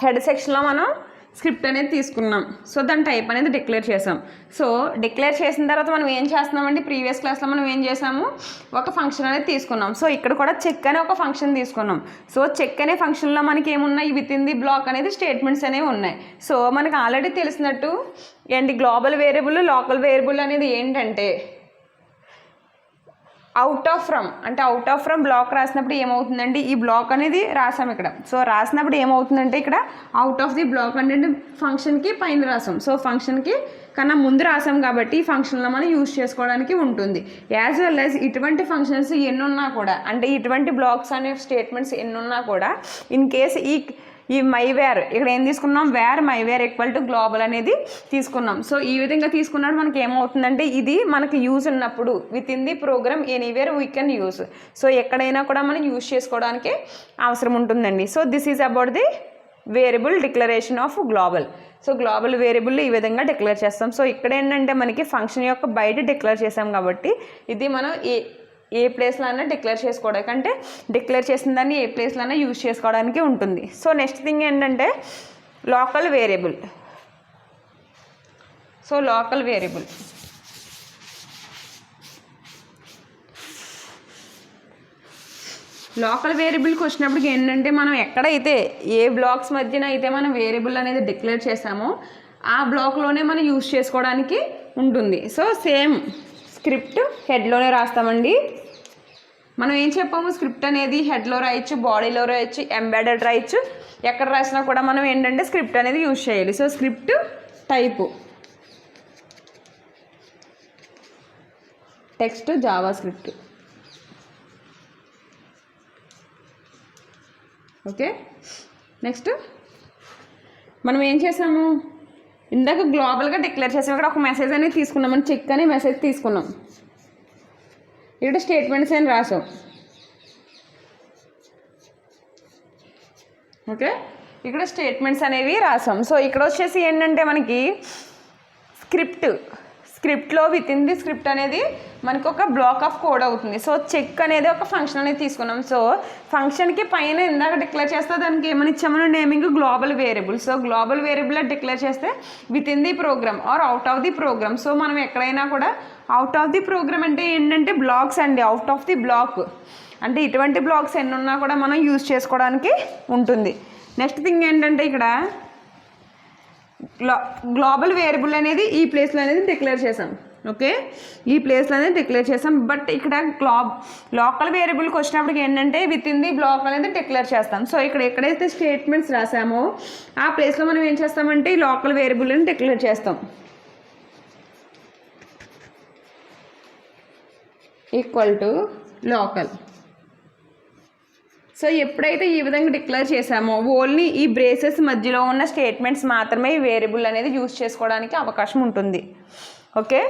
హెడ్ సెక్షన్లో మనం స్క్రిప్ట్ అనేది తీసుకున్నాం. సో దాని టైప్ అనేది డిక్లేర్ చేసాం. సో డిక్లేర్ చేసిన తర్వాత మనం ఏం చేస్తున్నామండి, ప్రీవియస్ క్లాస్లో మనం ఏం చేసాము, ఒక ఫంక్షన్ అనేది తీసుకున్నాం. సో ఇక్కడ కూడా చెక్ అనే ఒక ఫంక్షన్ తీసుకున్నాం. సో చెక్ అనే ఫంక్షన్లో మనకి ఏమున్నాయి, విత్ ఇన్ ది బ్లాక్ అనేది స్టేట్మెంట్స్ అనేవి ఉన్నాయి. సో మనకు ఆల్రెడీ తెలిసినట్టు ఏంటి గ్లోబల్ వేరియబుల్ లోకల్ వేరియబుల్ అనేది ఏంటంటే అవుట్ ఆఫ్ ఫ్రమ్ బ్లాక్ రాసినప్పుడు ఏమవుతుందండి, ఈ బ్లాక్ అనేది రాసాం ఇక్కడ. సో రాసినప్పుడు ఏమవుతుందంటే ఇక్కడ అవుట్ ఆఫ్ ది బ్లాక్ అంటే ఫంక్షన్కి పైన రాసాం. సో ఫంక్షన్కి కన్నా ముందు రాసాం కాబట్టి ఈ ఫంక్షన్లో మనం యూజ్ చేసుకోవడానికి ఉంటుంది. యాజ్ వెల్ యాజ్ ఇటువంటి ఫంక్షన్స్ ఎన్నున్నా కూడా అంటే ఇటువంటి బ్లాక్స్ అనే స్టేట్మెంట్స్ ఎన్నున్నా కూడా ఇన్ కేస్ ఈ మై వేర్ ఇక్కడ ఏం తీసుకున్నాం, var my var equal to global అనేది తీసుకున్నాం. సో ఈ విధంగా తీసుకున్నప్పుడు మనకి ఏమవుతుందంటే ఇది మనకి యూజ్ ఉన్నప్పుడు within the program anywhere we can use. So ఎక్కడైనా కూడా మనం యూజ్ చేసుకోవడానికి అవసరం ఉంటుందండి. So this is about the variable declaration of global. So global variable ఈ విధంగా డిక్లేర్ చేస్తాం. సో ఇక్కడ ఏంటంటే మనకి ఫంక్షన్ యొక్క బయట డిక్లేర్ చేసాం కాబట్టి ఇది మనం ఏ ప్లేస్లో అయినా డిక్లేర్ చేసుకోవడానికి అంటే డిక్లేర్ చేసిన దాన్ని ఏ ప్లేస్లో అయినా యూజ్ చేసుకోవడానికి ఉంటుంది. సో నెక్స్ట్ థింగ్ ఏంటంటే లోకల్ వేరియబుల్. సో లోకల్ వేరియబుల్కి వచ్చినప్పటికి ఏంటంటే మనం ఎక్కడైతే ఏ బ్లాక్స్ మధ్యన అయితే మనం వేరియబుల్ అనేది డిక్లేర్ చేసామో ఆ బ్లాక్లోనే మనం యూజ్ చేసుకోవడానికి ఉంటుంది. సో సేమ్ స్క్రిప్ట్ హెడ్లోనే రాస్తామండి. మనం ఏం చెప్పాము, స్క్రిప్ట్ అనేది హెడ్లో రాయొచ్చు, బాడీలో రాయొచ్చు, ఎంబెడెడ్ రాయొచ్చు, ఎక్కడ రాసినా కూడా మనం ఏంటంటే స్క్రిప్ట్ అనేది యూజ్ చేయాలి. So script type text JavaScript. Okay, next మనం ఏం చేసాము, ఇందాక గ్లోబల్గా డిక్లేర్ చేసాం. ఇక్కడ ఒక మెసేజ్ అనేది తీసుకున్నాం, మనం చెక్ అనే మెసేజ్ తీసుకున్నాం. ఇక్కడ స్టేట్మెంట్స్ అని రాసాం. ఓకే, ఇక్కడ స్టేట్మెంట్స్ అనేవి రాసాం. సో ఇక్కడ వచ్చేసి ఏంటంటే మనకి స్క్రిప్ట్లో విత్ ఇన్ ది స్క్రిప్ట్ అనేది మనకు ఒక బ్లాక్ ఆఫ్ కోడ్ అవుతుంది. సో చెక్ అనేది ఒక ఫంక్షన్ అనేది తీసుకున్నాం. సో ఫంక్షన్కి పైన ఇందాక డిక్లేర్ చేస్తే దానికి ఏమని ఇచ్చామని naming global variable. So global variable declare చేస్తే within the program or out of the program. So మనం ఎక్కడైనా కూడా అవుట్ ఆఫ్ ది ప్రోగ్రామ్ అంటే ఏంటంటే బ్లాక్స్ అండి, అవుట్ ఆఫ్ ది బ్లాక్ అంటే ఇటువంటి బ్లాక్స్ ఎన్ని ఉన్నా కూడా మనం యూజ్ చేసుకోవడానికి ఉంటుంది. నెక్స్ట్ థింగ్ ఏంటంటే ఇక్కడ గ్లోబల్ వేరియబుల్ అనేది ఈ ప్లేస్లో అనేది డిక్లేర్ చేసాం. ఓకే, ఈ ప్లేస్లో అనేది డిక్లేర్ చేసాం. బట్ ఇక్కడ లోకల్ వేరియబుల్కి వచ్చినప్పటికి ఏంటంటే విత్ ఇన్ ది బ్లాక్ అనేది డిక్లేర్ చేస్తాం. సో ఇక్కడ ఎక్కడైతే స్టేట్మెంట్స్ రాసామో ఆ ప్లేస్లో మనం ఏం చేస్తామంటే ఈ లోకల్ వేరియబుల్ అని డిక్లేర్ చేస్తాం. Equal to local. సో ఎప్పుడైతే ఈ విధంగా డిక్లేర్ చేసామో ఓన్లీ ఈ బ్రేసెస్ మధ్యలో ఉన్న స్టేట్మెంట్స్ మాత్రమే ఈ వేరియబుల్ అనేది యూజ్ చేసుకోవడానికి అవకాశం ఉంటుంది. ఓకే,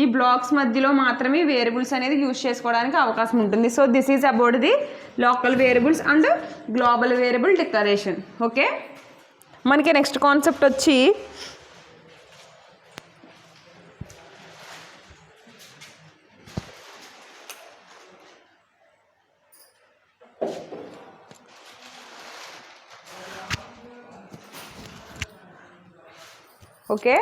ఈ బ్లాక్స్ మధ్యలో మాత్రమే వేరియబుల్స్ అనేది యూజ్ చేసుకోవడానికి అవకాశం ఉంటుంది. So this is about the local variables and global variable declaration. Okay, మనకి నెక్స్ట్ కాన్సెప్ట్ వచ్చి ఓకే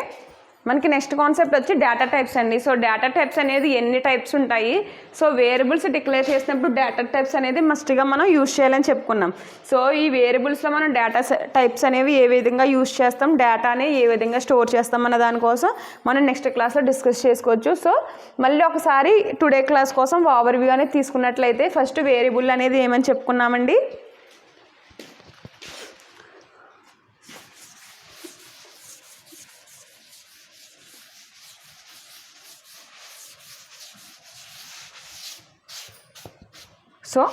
మనకి నెక్స్ట్ కాన్సెప్ట్ వచ్చి డేటా టైప్స్ అండి. సో డేటా టైప్స్ అనేది ఎన్ని టైప్స్ ఉంటాయి, సో వేరియబుల్స్ డిక్లేర్ చేసినప్పుడు డేటా టైప్స్ అనేది మస్ట్గా మనం యూజ్ చేయాలని చెప్పుకున్నాం. సో ఈ వేరియబుల్స్లో మనం డేటా టైప్స్ అనేవి ఏ విధంగా యూజ్ చేస్తాం, డేటాని ఏ విధంగా స్టోర్ చేస్తాం అన్న దానికోసం మనం నెక్స్ట్ క్లాస్లో డిస్కస్ చేసుకోవచ్చు. సో మళ్ళీ ఒకసారి టుడే క్లాస్ కోసం ఓవర్ వ్యూ అనేది తీసుకున్నట్లయితే ఫస్ట్ వేరియబుల్ అనేది ఏమని చెప్పుకున్నామండి, సో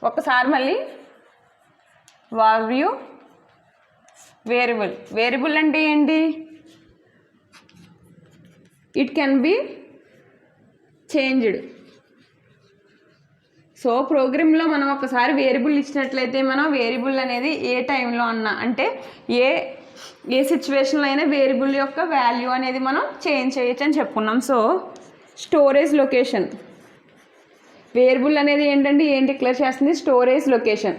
ఒకసారి మళ్ళీ ఓవర్వ్యూ. వేరియబుల్ అంటే ఏంటి, it can be changed. So ప్రోగ్రాంలో మనం ఒకసారి వేరియబుల్ ఇచ్చినట్లయితే మనం వేరియబుల్ అనేది ఏ టైంలో అన్నా అంటే ఏ సిచ్యువేషన్లో అయినా వేరియబుల్ యొక్క వాల్యూ అనేది మనం చేంజ్ చేయొచ్చు అని చెప్పుకున్నాం. సో స్టోరేజ్ లొకేషన్, వేరియబుల్ అనేది ఏంటంటే ఏం డిక్లేర్ చేస్తుంది, స్టోరేజ్ లొకేషన్.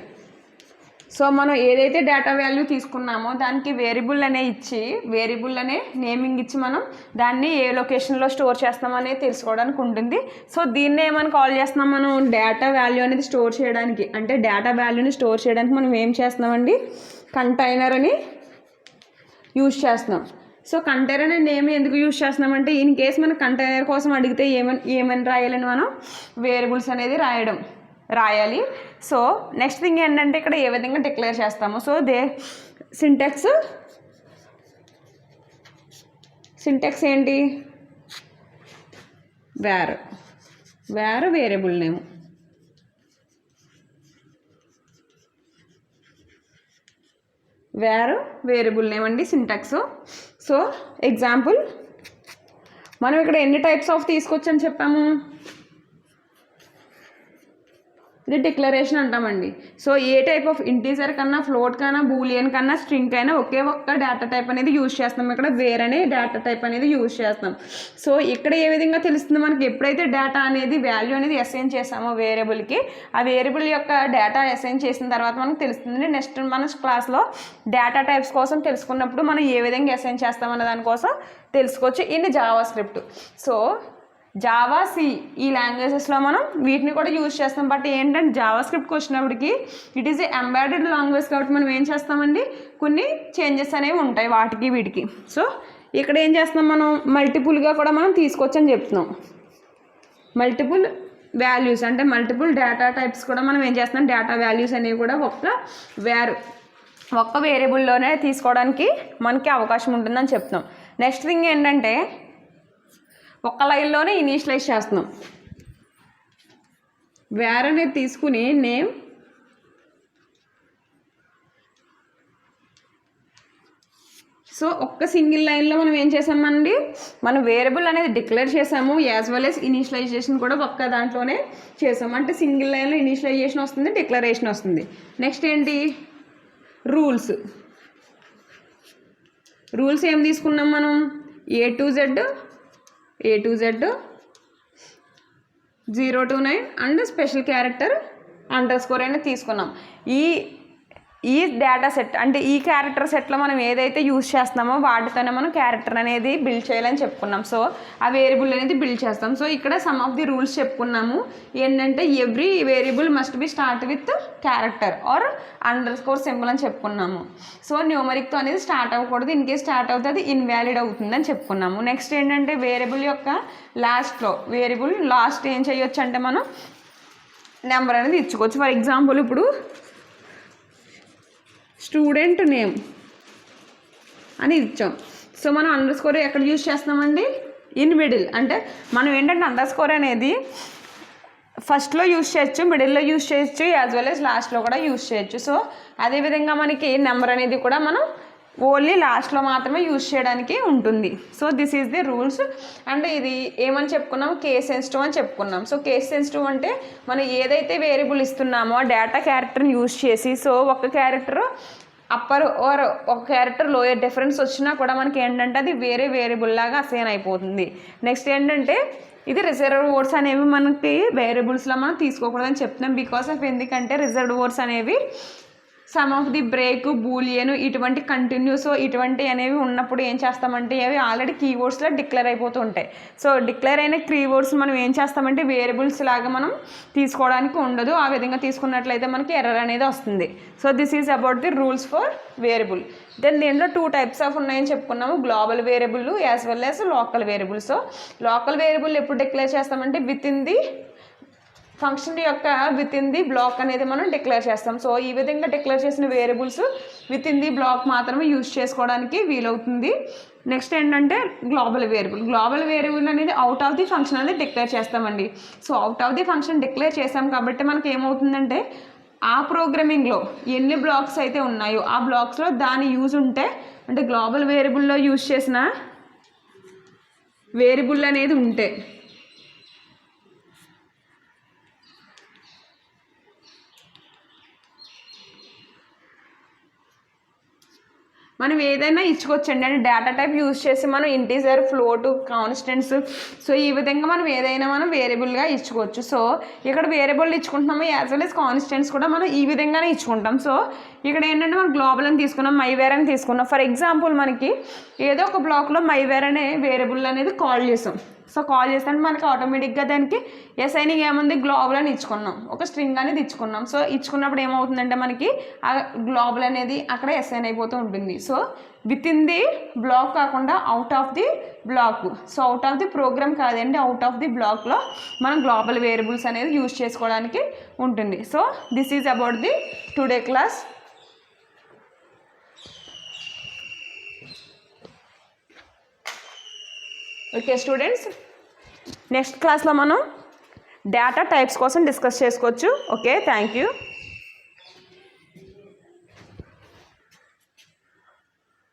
సో మనం ఏదైతే డేటా వాల్యూ తీసుకున్నామో దానికి వేరియబుల్ అనే ఇచ్చి, వేరియబుల్ అనే నేమింగ్ ఇచ్చి మనం దాన్ని ఏ లొకేషన్లో స్టోర్ చేస్తామనేది తెలుసుకోవడానికి ఉంటుంది. సో దీన్ని ఏమని కాల్ చేస్తున్నాం మనం, డేటా వాల్యూ అనేది స్టోర్ చేయడానికి, అంటే డేటా వాల్యూని స్టోర్ చేయడానికి మనం ఏం చేస్తున్నామండి, కంటైనర్ అని యూజ్ చేస్తున్నాం. సో కంటైనర్ అనే నేమ్ ఎందుకు యూజ్ చేస్తున్నామంటే ఇన్ కేస్ మన కంటైనర్ కోసం అడిగితే ఏమని రాయాలని మనం వేరియబుల్స్ అనేది రాయాలి. సో నెక్స్ట్ థింగ్ ఏంటంటే ఇక్కడ ఏ విధంగా డిక్లేర్ చేస్తాము. సో సింటాక్స్ ఏంటి, var variable name. Variable name అండి సింటాక్స్. సో ఎగ్జాంపుల్ మనం ఇక్కడ ఎన్ని టైప్స్ ఆఫ్ తీసుకొచ్చని చెప్పాము, ఇది డిక్లరేషన్ అంటామండి. So A type of integer కన్నా, ఫ్లోట్ కన్నా, బూలియన్ కన్నా, స్ట్రింగ్ కైనా ఒకే ఒక్క డేటా టైప్ అనేది యూజ్ చేస్తాం. ఇక్కడ వేర్ అనే డేటా టైప్ అనేది యూజ్ చేస్తాం. సో ఇక్కడ ఏ విధంగా తెలుస్తుంది మనకి, ఎప్పుడైతే డేటా అనేది వాల్యూ అనేది అసైన్ చేస్తామో వేరియబుల్కి, ఆ వేరియబుల్ యొక్క డేటా అసైన్ చేసిన తర్వాత మనకు తెలుస్తుంది. నెక్స్ట్ మన క్లాస్లో డేటా టైప్స్ కోసం తెలుసుకున్నప్పుడు మనం ఏ విధంగా అసైన్ చేస్తామన్న దానికోసం తెలుసుకోవచ్చు in JavaScript. So Java, C ఈ లాంగ్వేజెస్లో మనం వీటిని కూడా యూజ్ చేస్తాం. బట్ ఏంటంటే జావా స్క్రిప్ట్కి వచ్చినప్పటికి it is a embedded language కాబట్టి మనం ఏం చేస్తామండి, కొన్ని చేంజెస్ అనేవి ఉంటాయి వాటికి వీటికి. సో ఇక్కడ ఏం చేస్తున్నాం, మనం మల్టిపుల్గా కూడా మనం తీసుకొచ్చని చెప్తున్నాం. మల్టిపుల్ వాల్యూస్ అంటే మల్టిపుల్ డేటా టైప్స్ కూడా మనం ఏం చేస్తున్నాం, డేటా వాల్యూస్ అనేవి కూడా ఒక్క వేరియబుల్లోనే తీసుకోవడానికి మనకి అవకాశం ఉంటుందని చెప్తున్నాం. నెక్స్ట్ థింగ్ ఏంటంటే ఒక్క లైన్లోనే ఇనీషియలైజ్ చేస్తున్నాం. వేర్ అనేది తీసుకుని నేమ్, సో ఒక్క సింగిల్ లైన్లో మనం ఏం చేసామండి, మనం వేరియబుల్ అనేది డిక్లేర్ చేసాము, యాజ్ వెల్ యాజ్ ఇనీషియలైజేషన్ కూడా ఒక్క దాంట్లోనే చేసాము. అంటే సింగిల్ లైన్లో ఇనీషియలైజేషన్ వస్తుంది, డిక్లరేషన్ వస్తుంది. నెక్స్ట్ ఏంటి, రూల్స్ ఏం తీసుకున్నాం మనం, A to Z 0 to 9 and special character _ అనేది తీసుకున్నాం. ఈ డేటా సెట్ అంటే ఈ క్యారెక్టర్ సెట్లో మనం ఏదైతే యూజ్ చేస్తున్నామో వాటితోనే మనం క్యారెక్టర్ అనేది బిల్డ్ చేయాలని చెప్పుకున్నాం. సో ఆ వేరియబుల్ అనేది బిల్డ్ చేస్తాం. సో ఇక్కడ సమ్ ఆఫ్ ది రూల్స్ ఏంటంటే every variable must be start with character are _ symbol అని చెప్పుకున్నాము. సో న్యూమరిక్తో అనేది స్టార్ట్ అవ్వకూడదు, ఇన్ కేస్ స్టార్ట్ అవుతుంది అది ఇన్వాలిడ్ అవుతుందని చెప్పుకున్నాము. నెక్స్ట్ ఏంటంటే వేరియబుల్ యొక్క లాస్ట్ ఏం చేయొచ్చు అంటే మనం నెంబర్ అనేది ఇచ్చుకోవచ్చు. ఫర్ ఎగ్జాంపుల్ ఇప్పుడు స్టూడెంట్ నేమ్ అని ఇచ్చాం. సో మనం _ ఎక్కడ యూజ్ చేస్తున్నామండి, ఇన్ మిడిల్. అంటే మనం ఏంటంటే _ అనేది ఫస్ట్లో యూజ్ చేయొచ్చు, మిడిల్లో యూజ్ చేయొచ్చు, యాజ్ వెల్ యాజ్ లాస్ట్లో కూడా యూజ్ చేయొచ్చు. సో అదేవిధంగా మనకి నెంబర్ అనేది కూడా మనం ఓన్లీ లాస్ట్లో మాత్రమే యూజ్ చేయడానికి ఉంటుంది. So this is the rules. And ఇది ఏమని చెప్పుకున్నాం, కేస్ సెన్సిటివ్ అని చెప్పుకున్నాం. సో కేస్ సెన్సిటివ్ అంటే మనం ఏదైతే వేరియబుల్ ఇస్తున్నామో డేటా క్యారెక్టర్ని యూజ్ చేసి, సో ఒక క్యారెక్టర్ అప్పర్ ఆర్ ఒక క్యారెక్టర్ లోయర్ డిఫరెన్స్ వచ్చినా కూడా మనకి ఏంటంటే అది వేరే వేరియబుల్ లాగా అసైన్ అయిపోతుంది. నెక్స్ట్ ఏంటంటే ఇది రిజర్వ్డ్ వర్డ్స్ అనేవి మనకి వేరియబుల్స్లో మనం తీసుకోకూడదని చెప్తున్నాం. బికాస్ ఆఫ్ ఎందుకంటే రిజర్వ్డ్ వర్డ్స్ అనేవి some of the break, Boolean ఇటువంటి కంటిన్యూస్ ఇటువంటి అనేవి ఉన్నప్పుడు ఏం చేస్తామంటే అవి ఆల్రెడీ కీవర్డ్స్లో డిక్లేర్ అయిపోతూ ఉంటాయి. సో డిక్లేర్ అయిన కీవర్డ్స్ మనం ఏం చేస్తామంటే వేరియబుల్స్ లాగా మనం తీసుకోవడానికి ఉండదు. ఆ విధంగా తీసుకున్నట్లయితే మనకి ఎర్రర్ అనేది వస్తుంది. So this is about the rules for variable. Then దీంట్లో 2 types ఆఫ్ ఉన్నాయని చెప్పుకున్నాము, global variable as well as local variable. So local variable ఎప్పుడు డిక్లేర్ చేస్తామంటే విత్ ఇన్ ది ఫంక్షన్ యొక్క విత్ ఇన్ ది బ్లాక్ అనేది మనం డిక్లేర్ చేస్తాం. So ఈ విధంగా డిక్లేర్ చేసిన variables within the block మాత్రమే యూజ్ చేసుకోవడానికి వీలవుతుంది. నెక్స్ట్ ఏంటంటే గ్లోబల్ వేరియబుల్. గ్లోబల్ వేరియబుల్ అనేది అవుట్ ఆఫ్ ది ఫంక్షన్ అనేది డిక్లేర్ చేస్తామండి. So out of the function declare చేసాం కాబట్టి మనకి ఏమవుతుందంటే ఆ ప్రోగ్రామింగ్లో ఎన్ని బ్లాక్స్ అయితే ఉన్నాయో ఆ బ్లాక్స్లో దాని యూజ్ ఉంటే, అంటే గ్లోబల్ వేరియబుల్లో యూజ్ చేసిన వేరియబుల్ అనేది ఉంటే మనం ఏదైనా ఇచ్చుకోవచ్చండి. అంటే డేటా టైప్ యూజ్ చేసి మనం ఇంటీజర్, ఫ్లోట్, కాన్స్టెంట్స్, సో ఈ విధంగా మనం ఏదైనా మనం వేరియబుల్గా ఇచ్చుకోవచ్చు. సో ఇక్కడ వేరియబుల్ ఇచ్చుకుంటున్నాము యాజ్ వెల్ as కాన్స్టెంట్స్ కూడా మనం ఈ విధంగానే ఇచ్చుకుంటాం. సో ఇక్కడ ఏంటంటే మనం గ్లోబల్ అని తీసుకున్నాం, మైవేర్ అని తీసుకున్నాం. ఫర్ ఎగ్జాంపుల్ మనకి ఏదో ఒక బ్లాక్లో మైవేర్ అనే వేరియబుల్ అనేది కాల్ చేసాం. సో కాల్ చేస్తే మనకి ఆటోమేటిక్గా దానికి ఎస్ఐనింగ్ ఏముంది, గ్లోబల్ అని ఇచ్చుకున్నాం, ఒక స్ట్రింగ్ అనేది ఇచ్చుకున్నాం. సో ఇచ్చుకున్నప్పుడు ఏమవుతుందంటే మనకి ఆ గ్లోబల్ అనేది అక్కడ ఎస్ఐన్ అయిపోతూ ఉంటుంది. So within the block కాకుండా out of the block, so out of the program కాదండి, అవుట్ ఆఫ్ ది బ్లాక్లో మనం గ్లోబల్ వేరియబుల్స్ అనేది యూజ్ చేసుకోవడానికి ఉంటుంది. So this is about the today class. Okay students, next క్లాస్లో మనం డేటా టైప్స్ కోసం డిస్కస్ చేసుకోవచ్చు. Okay, thank you.